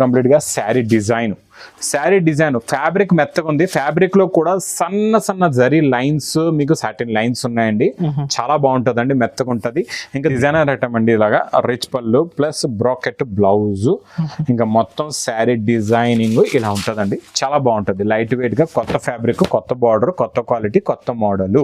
Complete గా sari design fabric మెత్తగా ఉంది. ఫ్యాబ్రిక్ లో కూడా సన్న జరీ లైన్స్, మీకు సాటిన్ లైన్స్ ఉన్నాయండి. చాలా బాగుంటదండి, మెత్తగా ఉంటది. ఇంకా డిజైనర్ ఐటమ్ అండి, ఇలాగా రిచ్ పళ్ళు ప్లస్ బ్రాకెట్ బ్లౌజ్, ఇంకా మొత్తం శారీ డిజైనింగ్ ఇలా ఉంటదండి. చాలా బాగుంటది, లైట్ వెయిట్ గా, కొత్త ఫ్యాబ్రిక్, కొత్త బార్డర్, కొత్త క్వాలిటీ, కొత్త మోడల్.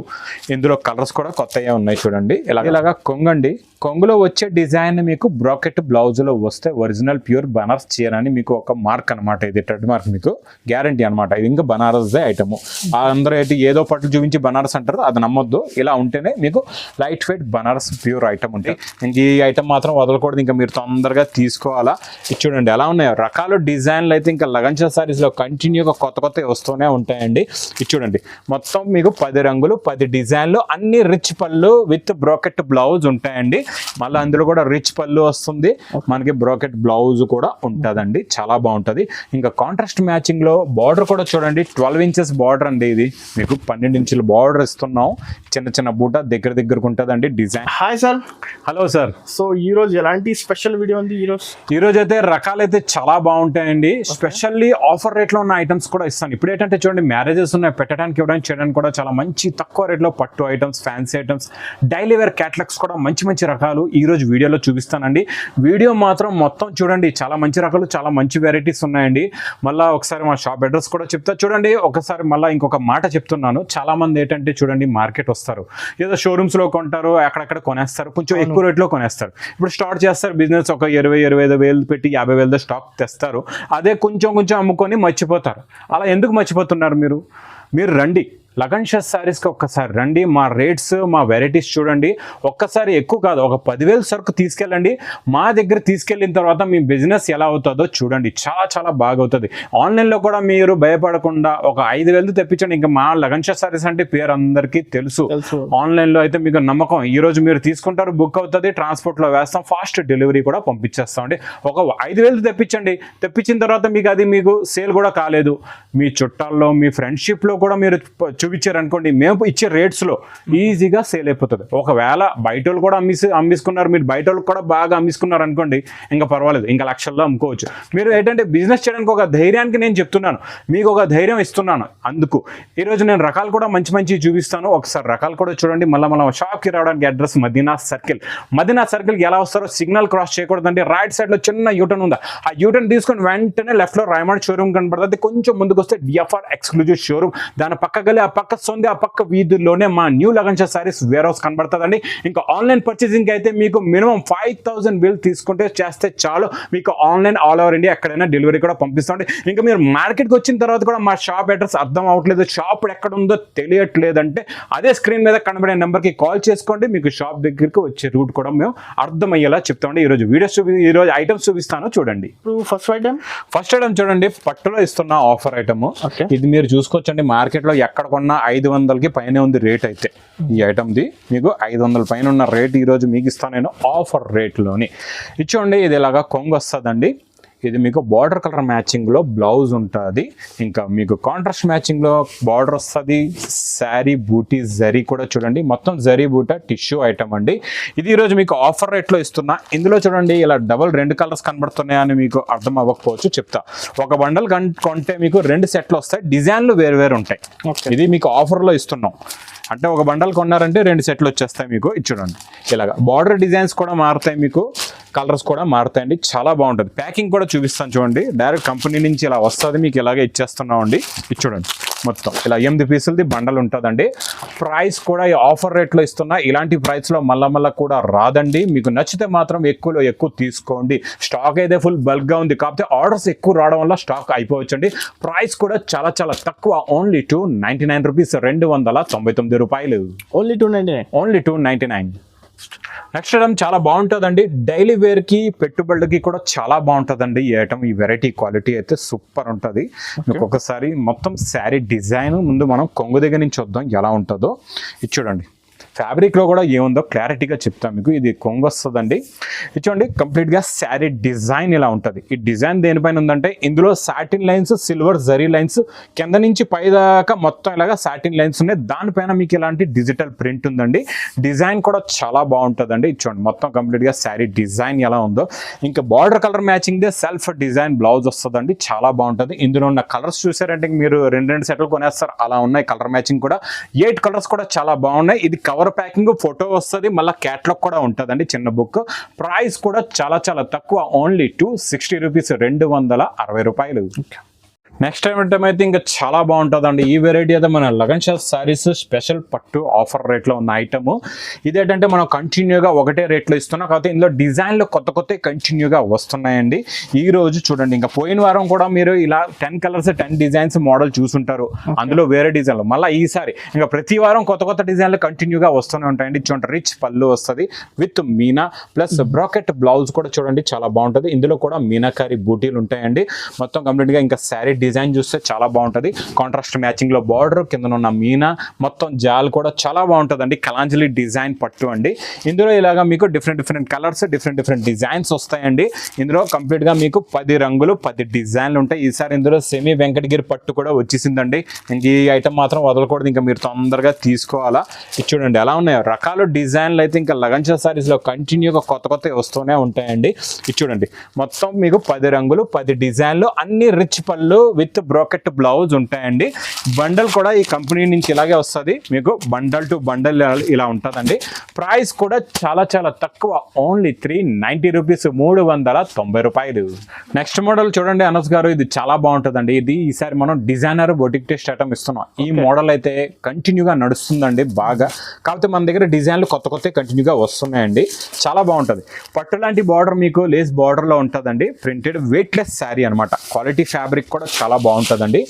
ఇందులో కలర్స్ కూడా కొత్తగా ఉన్నాయి చూడండి. ఇలాగా కొంగండి, కొంగులో వచ్చే డిజైన్ మీకు బ్రాకెట్ బ్లౌజ్ లో వస్తే ఒరిజినల్ ప్యూర్ బనారస్ చీర అని మీకు ఒక మార్క్ అనమాట. ఇది ట్రెడ్ మార్క్, మీకు గ్యారంటీ అనమాట. ఇది ఇంకా బనారస్ ఐటమ్. అందరూ ఏంటి ఏదో పట్లు చూపించి బనారస్ అంటారు, అది నమ్మొద్దు. ఇలా ఉంటేనే మీకు light weight Banaras pure item ఉంటాయి. ఇంక ఈ ఐటమ్ మాత్రం వదలకూడదు, ఇంకా మీరు తొందరగా తీసుకోవాలా. ఇది చూడండి ఎలా ఉన్నాయో రకాలు డిజైన్లు. అయితే ఇంకా లగంచా సారీస్ లో కంటిన్యూగా కొత్త వస్తూనే ఉంటాయండి. ఇది చూడండి మొత్తం మీకు 10 రంగులు 10 డిజైన్లు, అన్ని రిచ్ పళ్ళు విత్ బ్రాకెట్ బ్లౌజ్ ఉంటాయండి. మళ్ళీ అందులో కూడా రిచ్ పళ్ళు వస్తుంది, మనకి బ్రాకెట్ బ్లౌజ్ కూడా ఉంటుందండి. చాలా బాగుంటది. ఇంకా కాంట్రాస్ట్ మ్యాచింగ్ లో బార్డర్ కూడా చూడండి, 12 ఇంచెస్ బార్డర్ అండి. ఇది మీకు 12 ఇంచుల బార్డర్ ఇస్తున్నాం. చిన్న బూట దగ్గరకు ఉంటుందండి design. Hi sir. Hello sir. So ఈ రోజు ఎలాంటి స్పెషల్ వీడియో ఉంది? ఈ రోజు అయితే రకాలైతే చాలా బాగుంటాయండి. స్పెషల్లీ ఆఫర్ రేట్ లో ఉన్న ఐటమ్స్ కూడా ఇస్తాను. ఇప్పుడు ఏంటంటే చూడండి, మ్యారేజెస్ ఉన్నాయి, పెట్టడానికి ఇవ్వడానికి చేయడానికి కూడా చాలా మంచి తక్కువ రేట్ లో పట్టు items, fancy items, daily wear catalogues కూడా మంచి రకాలు ఈ రోజు వీడియోలో చూపిస్తానండి. వీడియో మాత్రం మొత్తం చూడండి, చాలా మంచి రకాలు, చాలా మంచి వెరైటీస్ ఉన్నాయండి. మళ్ళీ ఒకసారి మా షాప్ అడ్రస్ కూడా చెప్తా చూడండి. ఒకసారి మళ్ళీ ఇంకొక మాట చెప్తున్నాను, చాలా మంది ఏంటంటే చూడండి, మార్కెట్ వస్తారు, ఏదో షోరూమ్స్ లో కొంటారు, అక్కడక్కడ కొనేస్తారు, కొంచెం ఎక్కువ రేట్లో కొనేస్తారు. ఇప్పుడు స్టార్ట్ చేస్తారు బిజినెస్, ఒక 20-25 వేలు పెట్టి 50 వేలతో స్టాక్ తెస్తారు. అదే కొంచెం అమ్ముకొని మర్చిపోతారు. అలా ఎందుకు మర్చిపోతున్నారు? మీరు రండి లగన్షా సారీస్కి ఒక్కసారి రండి. మా రేట్స్, మా వెరైటీస్ చూడండి. ఒక్కసారి ఎక్కువ కాదు, ఒక 10,000 సరుకు తీసుకెళ్ళండి. మా దగ్గర తీసుకెళ్ళిన తర్వాత మీ బిజినెస్ ఎలా అవుతుందో చూడండి, చాలా బాగా అవుతుంది. ఆన్లైన్లో కూడా మీరు భయపడకుండా ఒక 5,000 తెప్పించండి. ఇంకా మా లగన్షా సారీస్ అంటే పేరు అందరికీ తెలుసు. ఆన్లైన్లో అయితే మీకు నమ్మకం, ఈ రోజు మీరు తీసుకుంటారు, బుక్ అవుతుంది, ట్రాన్స్పోర్ట్లో వేస్తాం, ఫాస్ట్ డెలివరీ కూడా పంపించేస్తామండి. ఒక 5,000 తెప్పించండి. తెప్పించిన తర్వాత మీకు సేల్ కూడా కాలేదు, మీ చుట్టాల్లో, మీ ఫ్రెండ్షిప్లో కూడా మీరు చూపించారనుకోండి, మేము ఇచ్చే రేట్స్లో ఈజీగా సేల్ అయిపోతుంది. ఒకవేళ బయట వాళ్ళు కూడా అమ్మిస్తున్నారు, మీరు బయట వాళ్ళు కూడా బాగా అమ్మిస్తున్నారు అనుకోండి, ఇంకా పర్వాలేదు, ఇంకా లక్షల్లో అమ్ముకోవచ్చు. మీరు ఏంటంటే బిజినెస్ చేయడానికి ఒక ధైర్యానికి నేను చెప్తున్నాను, మీకు ఒక ధైర్యం ఇస్తున్నాను. అందుకు ఈరోజు నేను రకాలు కూడా మంచి చూపిస్తాను. ఒకసారి రకాలు కూడా చూడండి. మళ్ళీ షాప్కి రావడానికి అడ్రస్ మదీనా సర్కిల్కి ఎలా వస్తారో, సిగ్నల్ క్రాస్ చేయకూడదండి. రైట్ సైడ్లో చిన్న యూటర్న్ ఉందా, ఆ యూటర్న్ తీసుకొని వెంటనే లెఫ్ట్లో రైమాండ్ షోరూమ్ కనపడుతుంది. కొంచెం ముందుకు వస్తే డిఎఫ్ఆర్ ఎక్స్క్లూజివ్ షోరూమ్, దాని పక్కకి ఆ పక్క సొంది, ఆ పక్క వీధుల్లోనే మా న్యూ లగన్షా సారీస్ వేర్ హౌస్ కనబడుతుందండి. ఇంకా ఆన్లైన్ పర్చేసింగ్ అయితే మీకు మినిమం 5,000 బిల్ తీసుకుంటే చేస్తే చాలు, మీకు ఆన్లైన్ ఆల్ ఓవర్ ఇండియా ఎక్కడైనా డెలివరీ కూడా పంపిస్తామండి. ఇంకా మీరు మార్కెట్కి వచ్చిన తర్వాత కూడా మా షాప్ అడ్రస్ అర్థం అవ్వట్లేదు, షాప్ ఎక్కడ ఉందో తెలియట్లేదంటే అదే స్క్రీన్ మీద కనబడే నెంబర్కి కాల్ చేసుకోండి. మీకు షాప్ దగ్గరికి వచ్చే రూట్ కూడా మేము అర్థమయ్యేలా చెప్తామండి. ఈరోజు ఐటమ్స్ చూపిస్తాను చూడండి. ఫస్ట్ ఐటమ్ చూడండి, పట్టులో ఇస్తున్న ఆఫర్ ఐటమ్. ఇది మీరు చూసుకోవచ్చండి, మార్కెట్లో ఎక్కడ కొన్నా 500కి పైన ఉంది రేట్. అయితే ఈ ఐటమ్ది మీకు 500 పైన ఉన్న రేట్ ఈరోజు మీకు ఇస్తాను నేను ఆఫర్ రేట్లోని. ఇచ్చోండి, ఇది ఇలాగా కొంగు వస్తుందండి. ఇది మీకు బార్డర్ కలర్ మ్యాచింగ్లో బ్లౌజ్ ఉంటుంది, ఇంకా మీకు కాంట్రాస్ట్ మ్యాచింగ్లో బార్డర్ వస్తుంది. శారీ బూటీ జరీ కూడా చూడండి, మొత్తం జరీ బూట టిష్యూ ఐటమ్ అండి. ఇది ఈరోజు మీకు ఆఫర్ రేట్లో ఇస్తున్నా. ఇందులో చూడండి, ఇలా డబల్ 2 కలర్స్ కనబడుతున్నాయని మీకు అర్థం అవ్వకపోవచ్చు, చెప్తా. ఒక బండల్ కొంటే మీకు 2 సెట్లు వస్తాయి, డిజైన్లు వేరు ఉంటాయి. ఇది మీకు ఆఫర్లో ఇస్తున్నాం. అంటే ఒక బండల్ కొన్నారంటే 2 సెట్లు వచ్చేస్తాయి మీకు. ఇది చూడండి, ఇలాగా బార్డర్ డిజైన్స్ కూడా మారుతాయి, మీకు కలర్స్ కూడా మారుతాయండి. చాలా బాగుంటుంది. ప్యాకింగ్ కూడా చూపిస్తాను చూడండి, డైరెక్ట్ కంపెనీ నుంచి ఇలా వస్తుంది, మీకు ఇలాగే ఇచ్చేస్తున్నామండి. ఇది చూడండి, మొత్తం ఇలా 8 పీసులది బండల్ ఉంటుందండి. ప్రైస్ కూడా ఈ ఆఫర్ రేట్లో ఇస్తున్నా. ఇలాంటి ప్రైస్లో మళ్ళా కూడా రాదండి. మీకు నచ్చితే మాత్రం ఎక్కువ తీసుకోండి. స్టాక్ అయితే ఫుల్ బల్క్గా ఉంది, కాకపోతే ఆర్డర్స్ ఎక్కువ రావడం వల్ల స్టాక్ అయిపోవచ్చండి. ప్రైస్ కూడా చాలా తక్కువ, ఓన్లీ 299 రూపీస్, 299 రూపాయలు. ఓన్లీ 299. నెక్స్ట్ ఐటమ్ చాలా బాగుంటుందండి, డైలీ వేర్కి పెట్టుబడులకి కూడా చాలా బాగుంటుందండి ఈ ఐటమ్. ఈ వెరైటీ క్వాలిటీ అయితే సూపర్ ఉంటుంది. మీకు ఒకసారి మొత్తం శారీ డిజైన్ ముందు మనం కొంగు దగ్గర నుంచి వద్దాం ఎలా ఉంటుందో. ఇది చూడండి, ఫ్యాబ్రిక్లో కూడా ఏముందో క్లారిటీగా చెప్తాను మీకు. ఇది కొంగు వస్తుందండి. చూడండి కంప్లీట్గా శారీ డిజైన్ ఇలా ఉంటుంది. ఈ డిజైన్ దేనిపైన ఉందంటే ఇందులో satin lines, silver zari lines, కింద నుంచి పై దాకా మొత్తం ఇలాగా సాటిన్ లైన్స్ ఉన్నాయి. దానిపైన మీకు ఇలాంటి డిజిటల్ ప్రింట్ ఉందండి. డిజైన్ కూడా చాలా బాగుంటుందండి. చూడండి మొత్తం కంప్లీట్గా శారీ డిజైన్ ఎలా ఉందో. ఇంకా border colour matching they self design blouse వస్తుందండి. చాలా బాగుంటుంది. ఇందులో ఉన్న కలర్స్ చూసారంటే మీరు రెండు సెట్లు కొనేస్తారు అలా ఉన్నాయి. కలర్ మ్యాచింగ్ కూడా 8 కలర్స్ కూడా చాలా బాగున్నాయి. ఇది కవర్ ప్యాకింగ్, ఫోటో వస్తుంది, మళ్ళీ క్యాట్లాగ్ కూడా ఉంటుందండి. చిన్న బుక్. ప్రైస్ కూడా చాలా చాలా తక్కువ, ఓన్లీ 260 రూపీస్, 260 రూపాయలు. నెక్స్ట్ ఐటమ్ అయితే ఇంకా చాలా బాగుంటుందండి. ఈ వెరైటీ అయితే మన లగన్ షా సారీస్ స్పెషల్ పట్టు ఆఫర్ రేట్లో ఉన్న ఐటమ్. ఇదేంటంటే మనం కంటిన్యూగా ఒకటే రేట్లో ఇస్తున్నాం, కాకపోతే ఇందులో డిజైన్లు కొత్త కొత్త కంటిన్యూగా వస్తున్నాయండి. ఈ రోజు చూడండి, ఇంకా పోయిన వారం కూడా మీరు ఇలా 10 కలర్స్ 10 డిజైన్స్ మోడల్ చూసుంటారు. అందులో వేరే డిజైన్లు మళ్ళీ ఈసారి ఇంకా ప్రతి వారం కొత్త కొత్త డిజైన్లు కంటిన్యూగా వస్తూనే ఉంటాయండి. చూడండి రిచ్ పళ్ళు వస్తుంది with Meena plus bracket blouse కూడా చూడండి చాలా బాగుంటుంది. ఇందులో కూడా మీనాకారి బూటీలు ఉంటాయండి. మొత్తం కంప్లీట్గా ఇంకా శారీ డిజైన్ చూస్తే చాలా బాగుంటుంది. కాంట్రాస్ట్ మ్యాచింగ్ లో బార్డర్, కింద ఉన్న మీనా, మొత్తం జాల్ కూడా చాలా బాగుంటుందండి. కలాంజలి డిజైన్ పట్టు అండి. ఇందులో ఇలాగా మీకు డిఫరెంట్ కలర్స్, డిఫరెంట్ డిజైన్స్ వస్తాయండి. ఇందులో కంప్లీట్ గా మీకు 10 రంగులు 10 డిజైన్లు ఉంటాయి. ఈసారి ఇందులో సెమీ వెంకటగిరి పట్టు కూడా వచ్చేసిందండి. ఇంక ఈ ఐటమ్ మాత్రం వదలకూడదు, ఇంకా మీరు తొందరగా తీసుకోవాలా. ఇది చూడండి ఎలా ఉన్నాయో రకాలు డిజైన్లు అయితే ఇంకా లగన్ షా సారీస్ లో కంటిన్యూగా కొత్త వస్తూనే ఉంటాయండి. ఇది చూడండి మొత్తం మీకు 10 రంగులు 10 డిజైన్లు, అన్ని రిచ్ పళ్ళు విత్ బ్రాకెట్ బ్లౌజ్ ఉంటాయండి. బండల్ కూడా ఈ కంపెనీ నుంచి ఇలాగే వస్తుంది మీకు. బండల్ టు బండల్ ఇలా ఉంటుందండి. ప్రైస్ కూడా చాలా చాలా తక్కువ, ఓన్లీ 390 రూపీస్, 390 రూపాయలు. నెక్స్ట్ మోడల్ చూడండి అనస్ గారు, ఇది చాలా బాగుంటుందండి. ఇది ఈసారి మనం డిజైనర్ బొటిక్ టెస్ట్ ఐటమ్ ఇస్తున్నాం. ఈ మోడల్ అయితే కంటిన్యూగా నడుస్తుందండి బాగా. కాకపోతే మన దగ్గర డిజైన్లు కొత్త కంటిన్యూగా వస్తున్నాయండి. చాలా బాగుంటుంది. పట్టు లాంటి బార్డర్ మీకు లేస్ బార్డర్లో ఉంటుందండి. ప్రింటెడ్ వెయిట్లెస్ శారీ అనమాట. క్వాలిటీ ఫ్యాబ్రిక్ కూడా చాలా బాగుంటుందండి.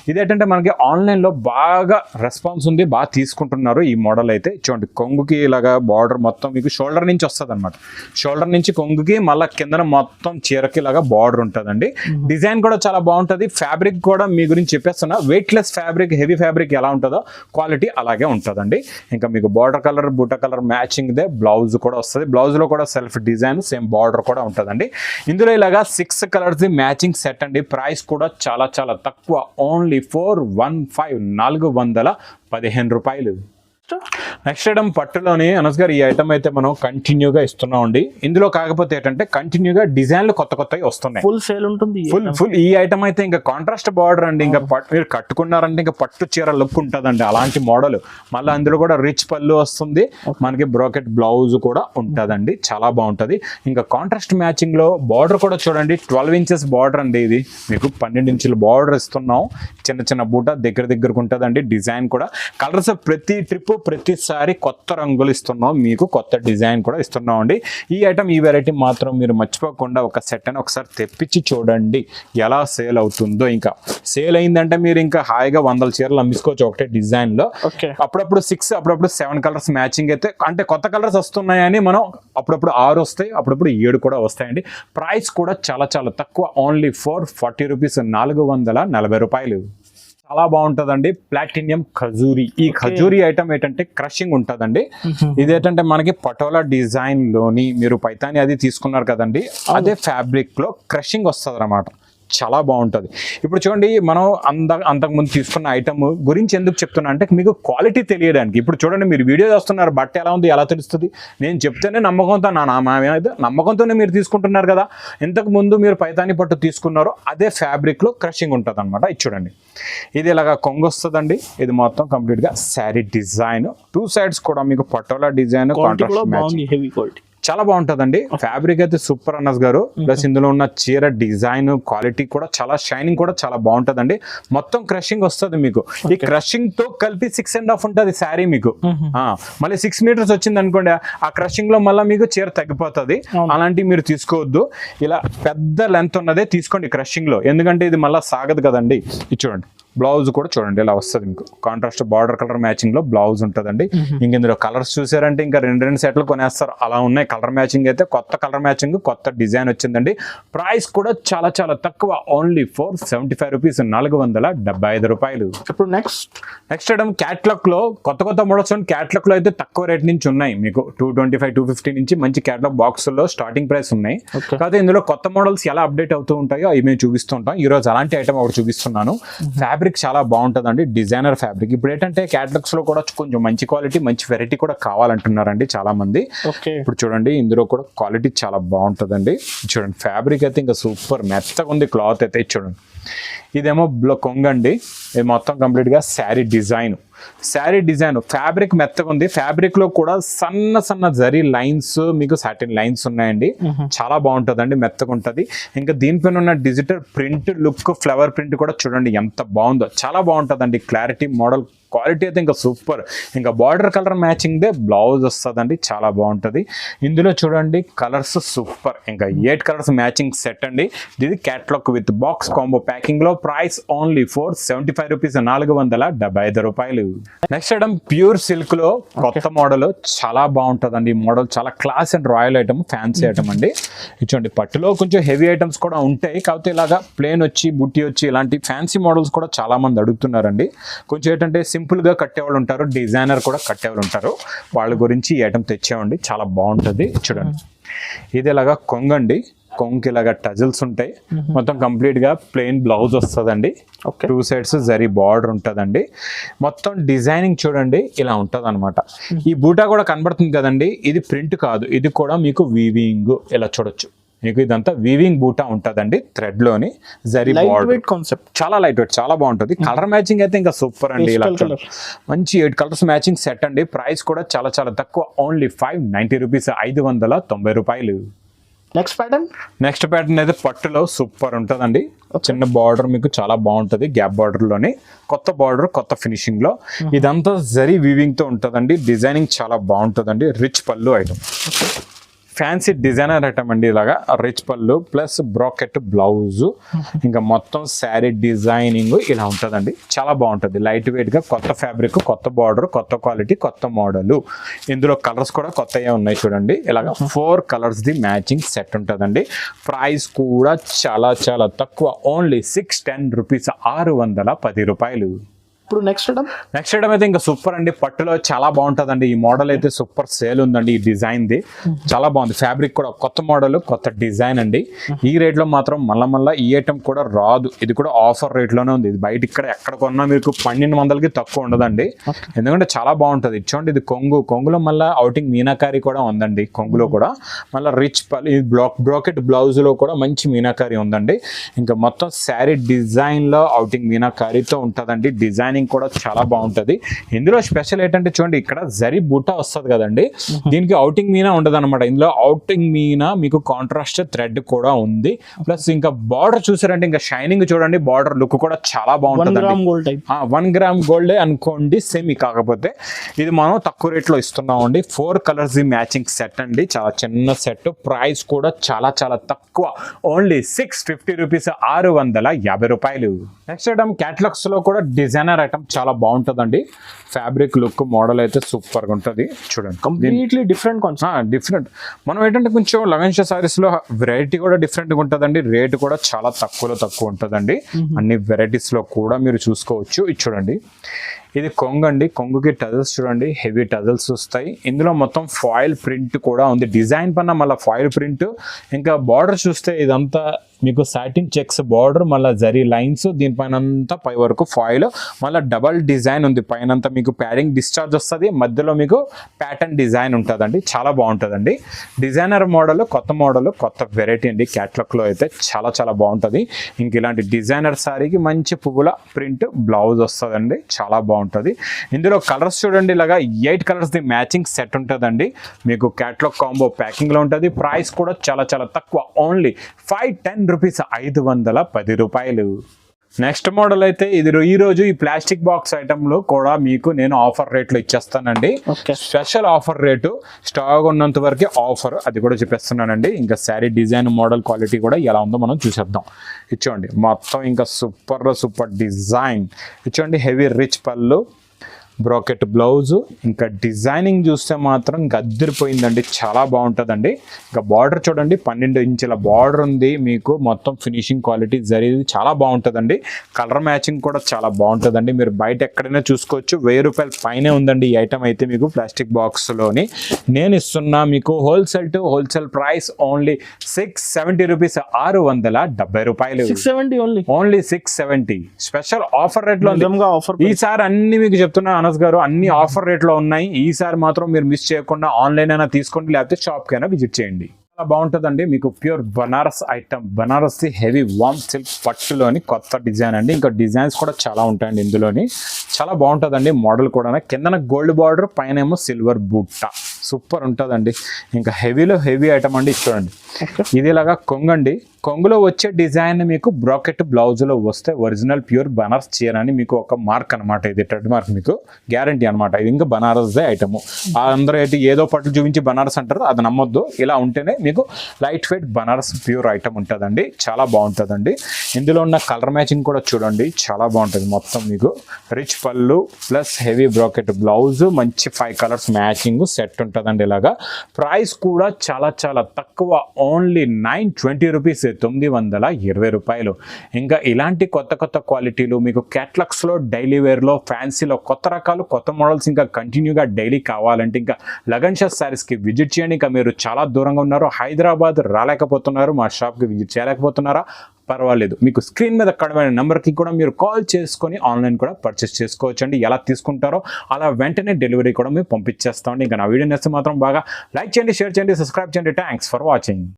ఇదేంటంటే మనకి ఆన్లైన్లో బాగా రెస్పాన్స్ ఉంది, బాగా తీసుకుంటున్నారు ఈ మోడల్ అయితే. చూడండి కొంగుకి ఇలాగా బార్డర్ మొత్తం మీకు షోల్డర్ నుంచి వస్తుంది అనమాట. షోల్డర్ నుంచి కొంగుకి మళ్ళీ కింద మొత్తం చీరకి ఇలాగా బార్డర్ ఉంటుందండి. డిజైన్ కూడా చాలా బాగుంటుంది. ఫ్యాబ్రిక్ కూడా మీ గురించి చెప్పేస్తున్నా, వెయిట్లెస్ ఫ్యాబ్రిక్, హెవీ ఫ్యాబ్రిక్ ఎలా ఉంటుందో క్వాలిటీ అలాగే ఉంటుందండి. ఇంకా మీకు బార్డర్ కలర్, బూటా కలర్ మ్యాచింగ్ దే బ్లౌజ్ కూడా వస్తుంది. బ్లౌజ్లో కూడా సెల్ఫ్ డిజైన్, సేమ్ బార్డర్ కూడా ఉంటుందండి. ఇందులో ఇలాగా 6 కలర్స్ మ్యాచింగ్ సెట్ అండి. ప్రైస్ కూడా చాలా చాలా తక్కువ, ఓన్లీ 415 రూపాయలు. నెక్స్ట్ ఐటమ్ పట్టులోని అనస్ గారు, ఈ ఐటమ్ అయితే మనం కంటిన్యూగా ఇస్తున్నామండి. ఇందులో కాకపోతే ఏంటంటే కంటిన్యూగా డిజైన్లు కొత్తవి వస్తున్నాయి. ఫుల్ సేల్ ఉంటుంది. ఫుల్ ఈ ఐటమ్ అయితే ఇంకా కాంట్రాస్ట్ బార్డర్ అండి. ఇంకా మీరు కట్టుకున్నారంటే ఇంకా పట్టు చీర లుక్ ఉంటుందండి అలాంటి మోడల్. మళ్ళీ అందులో కూడా రిచ్ పళ్ళు వస్తుంది, మనకి బ్రాకెట్ బ్లౌజ్ కూడా ఉంటుందండి. చాలా బాగుంటుంది. ఇంకా కాంట్రాస్ట్ మ్యాచింగ్ లో బార్డర్ కూడా చూడండి, 12 ఇంచెస్ బార్డర్ అండి. ఇది మీకు 12 ఇంచుల బార్డర్ ఇస్తున్నాం. చిన్న బూట దగ్గరకు ఉంటుందండి. డిజైన్ కూడా కలర్స్ ప్రతిసారి కొత్త రంగులు ఇస్తున్నాం మీకు, కొత్త డిజైన్ కూడా ఇస్తున్నాం అండి. ఈ ఐటమ్, ఈ వెరైటీ మాత్రం మీరు మర్చిపోకుండా ఒక సెట్ అని ఒకసారి తెప్పించి చూడండి ఎలా సేల్ అవుతుందో. ఇంకా సేల్ అయిందంటే మీరు ఇంకా హాయిగా 100 చీరలు అమ్మించుకోవచ్చు ఒకటే డిజైన్ లో. అప్పుడప్పుడు 6, అప్పుడప్పుడు 7 కలర్స్ మ్యాచింగ్ అయితే, అంటే కొత్త కలర్స్ వస్తున్నాయని మనం అప్పుడప్పుడు 6 వస్తాయి, అప్పుడప్పుడు 7 కూడా వస్తాయండి. ప్రైస్ కూడా చాలా చాలా తక్కువ, ఓన్లీ 440 రూపీస్, 440 రూపాయలు. చాలా బాగుంటుందండి. ప్లాటినియం ఖజూరి. ఈ ఖజూరి ఐటమ్ ఏంటంటే క్రషింగ్ ఉంటుందండి. ఇదేంటంటే మనకి పటోలా డిజైన్ లోని మీరు పైతాని అది తీసుకున్నారు కదండి, అదే ఫ్యాబ్రిక్ లో క్రషింగ్ వస్తుంది అన్నమాట. చాలా బాగుంటుంది. ఇప్పుడు చూడండి, మనం అంతకుముందు తీసుకున్న ఐటమ్ గురించి ఎందుకు చెప్తున్నా అంటే మీకు క్వాలిటీ తెలియడానికి. ఇప్పుడు చూడండి, మీరు వీడియో చూస్తున్నారు, బట్ట ఎలా ఉంది ఎలా తెలుస్తుంది? నేను చెప్తేనే నమ్మకంతోనే మీరు తీసుకుంటున్నారు కదా. ఇంతకు ముందు మీరు పైతాని పట్టు తీసుకున్నారో అదే ఫ్యాబ్రిక్ లో క్రషింగ్ ఉంటుంది అనమాట. ఇది చూడండి, ఇది ఇలాగా కొంగు వస్తుందండి. ఇది మొత్తం కంప్లీట్ గా శారీ డిజైన్, 2 సైడ్స్ కూడా మీకు పటోలా డిజైన్, హెవీ క్వాలిటీ చాలా బాగుంటుందండి. ఫ్యాబ్రిక్ అయితే సూపర్ అనస్ గారు. ప్లస్ ఇందులో ఉన్న చీర డిజైన్ క్వాలిటీ కూడా చాలా, షైనింగ్ కూడా చాలా బాగుంటుందండి. మొత్తం క్రషింగ్ వస్తుంది మీకు. ఈ క్రషింగ్ తో కలిపి 6.5 ఉంటుంది శారీ మీకు. మళ్ళీ 6 మీటర్స్ వచ్చింది అనుకోండి, ఆ క్రషింగ్ లో మళ్ళీ మీకు చీర తగ్గిపోతుంది. అలాంటివి మీరు తీసుకోవద్దు. ఇలా పెద్ద లెంత్ ఉన్నదే తీసుకోండి క్రషింగ్ లో, ఎందుకంటే ఇది మళ్ళీ సాగదు కదండి. ఇది చూడండి, బ్లౌజ్ కూడా చూడండి ఇలా వస్తుంది, మీకు కాంట్రాస్ట్ బార్డర్ కలర్ మ్యాచింగ్ లో బ్లౌజ్ ఉంటుందండి. ఇంక ఇందులో కలర్స్ చూసారంటే ఇంకా రెండు సెట్లు కొనేస్తారు, అలా ఉన్నాయి. కలర్ మ్యాచింగ్ అయితే కొత్త కలర్ మ్యాచింగ్, కొత్త డిజైన్ వచ్చిందండి. ప్రైస్ కూడా చాలా చాలా తక్కువ, ఓన్లీ 475 రూపీస్, 475 రూపాయలు. ఇప్పుడు నెక్స్ట్ ఐటమ్ క్యాట్లాగ్ లో కొత్త మోడల్స్ క్యాట్లాగ్ లో అయితే తక్కువ రేట్ నుంచి ఉన్నాయి. మీకు 225 250 నుంచి మంచి క్యాట్లాగ్ బాక్స్ లో స్టార్టింగ్ ప్రైస్ ఉన్నాయి. కాకపోతే ఇందులో కొత్త మోడల్స్ ఎలా అప్డేట్ అవుతూ ఉంటాయో అవి మేము చూపిస్తూ ఉంటాం. ఈ రోజు అలాంటి ఐటమ్ ఒకటి చూపిస్తున్నాను. ఫ్యాబ్రిక్ చాలా బాగుంటుందండి, డిజైనర్ ఫ్యాబ్రిక్. ఇప్పుడు ఏంటంటే క్యాట్లాగ్స్ లో కూడా కొంచెం మంచి క్వాలిటీ, మంచి వెరైటీ కూడా కావాలంటున్నారండి చాలా మంది. ఇప్పుడు చూడండి ఇందులో కూడా క్వాలిటీ చాలా బాగుంటుందండి. చూడండి ఫ్యాబ్రిక్ అయితే ఇంకా సూపర్ మెత్తగా ఉంది, క్లాత్ అయితే చూడండి. ఇదేమో కొంగండి, ఇది మొత్తం కంప్లీట్ గా శారీ డిజైన్ ఫ్యాబ్రిక్ మెత్తగా ఉంది. ఫ్యాబ్రిక్ లో కూడా సన్న జరీ లైన్స్, మీకు సాటిన్ లైన్స్ ఉన్నాయండి. చాలా బాగుంటుందండి, మెత్తగా ఉంటుంది. ఇంకా దీనిపైన ఉన్న digital print look, flower print కూడా చూడండి ఎంత బాగుందో, చాలా బాగుంటుందండి. క్లారిటీ మోడల్ క్వాలిటీ అయితే ఇంకా సూపర్. ఇంకా border colour matching they blouse వస్తుందండి, చాలా బాగుంటుంది. ఇందులో చూడండి కలర్స్ సూపర్, ఇంకా 8 కలర్స్ మ్యాచింగ్ సెట్ అండి. ఇది catalogue with box combo packing లో. ప్రైస్ ఓన్లీ 475 రూపీస్, 475 రూపాయలు. నెక్స్ట్ ఐటమ్ ప్యూర్ సిల్క్ లో కొత్త మోడల్, చాలా బాగుంటుందండి. ఈ మోడల్ చాలా class and royal item, fancy item అండి. చూడండి పట్టులో కొంచెం హెవీ ఐటమ్స్ కూడా ఉంటాయి, కాకపోతే ఇలాగా ప్లేన్ వచ్చి బుట్టి వచ్చి ఇలాంటి ఫ్యాన్సీ మోడల్స్ కూడా చాలా మంది అడుగుతున్నారండి. కొంచెం ఏంటంటే సింపుల్ గా కట్టేవాళ్ళు ఉంటారు, డిజైనర్ కూడా కట్టేవాళ్ళు ఉంటారు, వాళ్ళ గురించి ఈ ఐటమ్ తెచ్చామండి. చాలా బాగుంటుంది. చూడండి ఇది ఇలాగా కొంగండి, కొంగుకి ఇలాగా టజల్స్ ఉంటాయి. మొత్తం కంప్లీట్ గా ప్లెయిన్ బ్లౌజ్ వస్తుందండి. 2 సైడ్స్ జరీ బార్డర్ ఉంటుందండి. మొత్తం డిజైనింగ్ చూడండి ఇలా ఉంటుంది అనమాట. ఈ బూటా కూడా కనబడుతుంది కదండి, ఇది ప్రింట్ కాదు, ఇది కూడా మీకు వీవింగ్. ఇలా చూడొచ్చు, మీకు ఇదంతా వీవింగ్ బూటా ఉంటుందండి. థ్రెడ్ లోని జరీ బార్డర్ కాన్సెప్ట్, చాలా లైట్ వెయిట్, చాలా బాగుంటుంది. కలర్ మ్యాచింగ్ అయితే ఇంకా సూపర్ అండి. ఇలా మంచి 8 కలర్స్ మ్యాచింగ్ సెట్ అండి. ప్రైస్ కూడా చాలా చాలా తక్కువ, ఓన్లీ 590 రూపీస్, 590 రూపాయలు. నెక్స్ట్ ప్యాటర్న్ అయితే పట్టులో సూపర్ ఉంటుందండి. చిన్న బార్డర్ మీకు చాలా బాగుంటుంది, గ్యాప్ బార్డర్ లోని కొత్త బార్డర్, కొత్త ఫినిషింగ్ లో. ఇదంతా జరీ వీవింగ్ తో ఉంటుందండి. డిజైనింగ్ చాలా బాగుంటుందండి. రిచ్ పళ్ళు ఐటమ్, ఫ్యాన్సీ డిజైనర్ ఐటమ్ అండి. ఇలాగా రిచ్ పళ్ళు ప్లస్ బ్రాకెట్ బ్లౌజ్, ఇంకా మొత్తం శారీ డిజైనింగ్ ఇలా ఉంటుందండి. చాలా బాగుంటుంది, లైట్ వెయిట్ గా, కొత్త ఫ్యాబ్రిక్, కొత్త బార్డర్, కొత్త క్వాలిటీ, కొత్త మోడల్. ఇందులో కలర్స్ కూడా కొత్తగా ఉన్నాయి చూడండి. ఇలాగా 4 కలర్స్ ది మ్యాచింగ్ సెట్ ఉంటుందండి. ప్రైస్ కూడా చాలా చాలా తక్కువ, ఓన్లీ 610 రూపీస్, 610 రూపాయలు. ఇప్పుడు నెక్స్ట్ ఐటమ్ అయితే ఇంకా సూపర్ అండి. పట్టులో చాలా బాగుంటుందండి. ఈ మోడల్ అయితే సూపర్ సేల్ ఉందండి. ఈ డిజైన్ ది చాలా బాగుంది. ఫ్యాబ్రిక్ కూడా కొత్త మోడల్, కొత్త డిజైన్ అండి. ఈ రేట్ లో మాత్రం మళ్ళా ఈ ఐటమ్ కూడా రాదు. ఇది కూడా ఆఫర్ రేట్ లోనే ఉంది. ఇది బయట ఎక్కడ కొన్నా మీకు 1200కి తక్కువ ఉండదండి, ఎందుకంటే చాలా బాగుంటుంది. చూడండి ఇది కొంగులో మళ్ళీ అవుటింగ్ మీనాకారి కూడా ఉందండి. కొంగులో కూడా మళ్ళీ రిచ్ బ్రాకెట్ బ్లౌజ్ లో కూడా మంచి మీనాకారి ఉందండి. ఇంకా మొత్తం శారీ డిజైన్ లో అవుటింగ్ మీనాకారితో ఉంటుందండి. డిజైనింగ్ కూడా చాలా బాగుంటది. ఇందులో స్పెషల్ ఏంటంటే చూడండి ఇక్కడ జరీ బూటా వస్తుంది కదండి, దీనికి అవుటింగ్ మీనా ఉండదు అనమాట. ఇందులో అవుటింగ్ మీనా మీకు కాంట్రాస్ట్ థ్రెడ్ కూడా ఉంది. ప్లస్ ఇంకా బార్డర్ చూసారంటే ఇంకా షైనింగ్ చూడండి, బార్డర్ లుక్ కూడా చాలా బాగుంటుంది. 1 గ్రామ్ గోల్డ్ అనుకోండి సేమ్. కాకపోతే ఇది మనం తక్కువ రేట్ లో ఇస్తున్నాం అండి. 4 కలర్స్ మ్యాచింగ్ సెట్ అండి, చాలా చిన్న సెట్. ప్రైస్ కూడా చాలా చాలా తక్కువ, ఓన్లీ 650 రూపీస్, 650 రూపాయలు. నెక్స్ట్ ఐటమ్ క్యాటలాగ్స్ లో కూడా డిజైనర్ ఐటమ్ చాలా బాగుంటుందండి. ఫ్యాబ్రిక్ లుక్ మోడల్ అయితే సూపర్ గా ఉంటుంది. చూడండి కంప్లీట్లీ డిఫరెంట్. మనం ఏంటంటే కొంచెం లగన్షా సారీస్ లో వెరైటీ కూడా డిఫరెంట్ గా ఉంటుందండి. రేట్ కూడా చాలా తక్కువ ఉంటుందండి. అన్ని వెరైటీస్ లో కూడా మీరు చూసుకోవచ్చు. ఇది చూడండి ఇది కొంగండి, కొంగుకి టజల్స్ చూడండి, హెవీ టజల్స్ వస్తాయి. ఇందులో మొత్తం ఫాయిల్ ప్రింట్ కూడా ఉంది. డిజైన్ పైన మళ్ళీ ఫాయిల్ ప్రింట్, ఇంకా బార్డర్ చూస్తే ఇదంతా మీకు సాటిన్ చెక్స్ బార్డర్, మళ్ళీ జరీ లైన్స్, దీనిపైన అంతా పై వరకు ఫాయిల్, మళ్ళీ డబల్ డిజైన్ ఉంది. పైన మీకు ప్యాడింగ్ డిశ్చార్జ్ వస్తుంది, మధ్యలో మీకు ప్యాటర్న్ డిజైన్ ఉంటుందండి. చాలా బాగుంటుందండి. డిజైనర్ మోడల్, కొత్త వెరైటీ అండి. క్యాట్లాగ్ లో అయితే చాలా చాలా బాగుంటుంది. ఇంక ఇలాంటి డిజైనర్ సారీకి మంచి పువ్వుల ప్రింట్ బ్లౌజ్ వస్తుందండి, చాలా బాగుంటుంది. ఇందులో కలర్స్ చూడండి, ఇలాగా 8 కలర్స్ ది మ్యాచింగ్ సెట్ ఉంటుందండి. మీకు క్యాట్లాగ్ కాంబో ప్యాకింగ్ లో ఉంటుంది. ప్రైస్ కూడా చాలా చాలా తక్కువ, ఓన్లీ 510 రూపీస్, 510 రూపాయలు. నెక్స్ట్ మోడల్ అయితే ఇది ఈ రోజు ఈ ప్లాస్టిక్ బాక్స్ ఐటమ్ లో కూడా మీకు నేను ఆఫర్ రేట్లో ఇచ్చేస్తానండి. Okay. Special offer rate, stock ఉన్నంత వరకే ఆఫర్, అది కూడా చెప్పేస్తున్నానండి. ఇంకా శారీ డిజైన్ మోడల్ క్వాలిటీ కూడా ఎలా ఉందో మనం చూసేద్దాం. ఇచ్చోండి మొత్తం ఇంకా సూపర్ డిజైన్ ఇచ్చోండి. హెవీ రిచ్ పళ్ళు, బ్రాకెట్ బ్లౌజ్, ఇంకా డిజైనింగ్ చూస్తే మాత్రం ఇంకా అద్దరిపోయిందండి, చాలా బాగుంటుందండి. ఇంకా బార్డర్ చూడండి 12 ఇంచుల బార్డర్ ఉంది మీకు. మొత్తం ఫినిషింగ్ క్వాలిటీ జరిగింది, చాలా బాగుంటుందండి. కలర్ మ్యాచింగ్ కూడా చాలా బాగుంటుందండి. మీరు బయట ఎక్కడైనా చూసుకోవచ్చు. 1000 రూపాయల పైనే ఉందండి ఈ ఐటమ్ అయితే మీకు ప్లాస్టిక్ బాక్స్లోని. నేను ఇస్తున్నా మీకు wholesale to wholesale price only 670 rupees, 670 రూపాయలు. 670 ఓన్లీ 670 స్పెషల్ ఆఫర్ రేట్లో ఉంది. ఆఫర్ ఈసారి అన్ని మీకు చెప్తున్నా అనస్ గారు, అన్ని ఆఫర్ రేట్లో ఉన్నాయి. ఈసారి మాత్రం మీరు మిస్ చేయకుండా ఆన్లైన్ అయినా తీసుకోండి, లేకపోతే షాప్కి అయినా విజిట్ చేయండి. చాలా బాగుంటుందండి. మీకు pure Banaras item, Banaras heavy వామ్ సిల్క్ పట్టులోని కొత్త డిజైన్ అండి. ఇంకా డిజైన్స్ కూడా చాలా ఉంటాయండి ఇందులోని. చాలా బాగుంటుందండి మోడల్ కూడా. కిందన గోల్డ్ బార్డర్, పైన ఏమో సిల్వర్ బూట్ట, సూపర్ ఉంటుందండి. ఇంకా హెవీలో హెవీ ఐటమ్ అండి. చూడండి ఇది ఇలాగా కొంగండి. కొంగులో వచ్చే డిజైన్ మీకు బ్రాకెట్ బ్లౌజ్లో వస్తే ఒరిజినల్ ప్యూర్ బనారస్ చీర అని మీకు ఒక మార్క్ అనమాట. ఇది ట్రెడ్ మార్క్, మీకు గ్యారంటీ అనమాట. ఇది ఇంకా బనారస్దే ఐటమ్. అందరూ ఏంటి ఏదో పట్లు చూపించి బనారస్ అంటారు, అది నమ్మొద్దు. ఇలా ఉంటేనే మీకు light weight Banaras pure item ఉంటుందండి. చాలా బాగుంటుందండి. ఇందులో ఉన్న కలర్ మ్యాచింగ్ కూడా చూడండి, చాలా బాగుంటుంది. మొత్తం మీకు రిచ్ పళ్ళు ప్లస్ హెవీ బ్రాకెట్ బ్లౌజ్, మంచి 5 కలర్స్ మ్యాచింగ్ సెట్ ఉంటుందండి. ఇలాగా ప్రైస్ కూడా చాలా తక్కువ, ఓన్లీ 920 రూపీస్, 920 రూపాయలు. ఇంకా ఇలాంటి కొత్త క్వాలిటీలు మీకు క్యాట్లాగ్స్లో, డైలీ వేర్లో, ఫ్యాన్సీలో కొత్త రకాలు, కొత్త మోడల్స్ ఇంకా కంటిన్యూగా డైలీ కావాలంటే ఇంకా లగన్ షా శారీస్కి విజిట్ చేయండి. ఇంకా మీరు చాలా దూరంగా ఉన్నారు, హైదరాబాద్ రాలేకపోతున్నారు, మా షాప్కి విజిట్ చేయలేకపోతున్నారా, పర్వాలేదు. మీకు స్క్రీన్ మీద కడమైన నెంబర్కి కూడా మీరు కాల్ చేసుకొని ఆన్లైన్ కూడా పర్చేస్ చేసుకోవచ్చు అండి. ఎలా తీసుకుంటారో అలా వెంటనే డెలివరీ కూడా మేము పంపించేస్తామండి. ఇంకా నా వీడియో నచ్చితే మాత్రం బాగా లైక్ చేయండి, షేర్ చేయండి, సబ్స్క్రైబ్ చేయండి. Thanks for watching.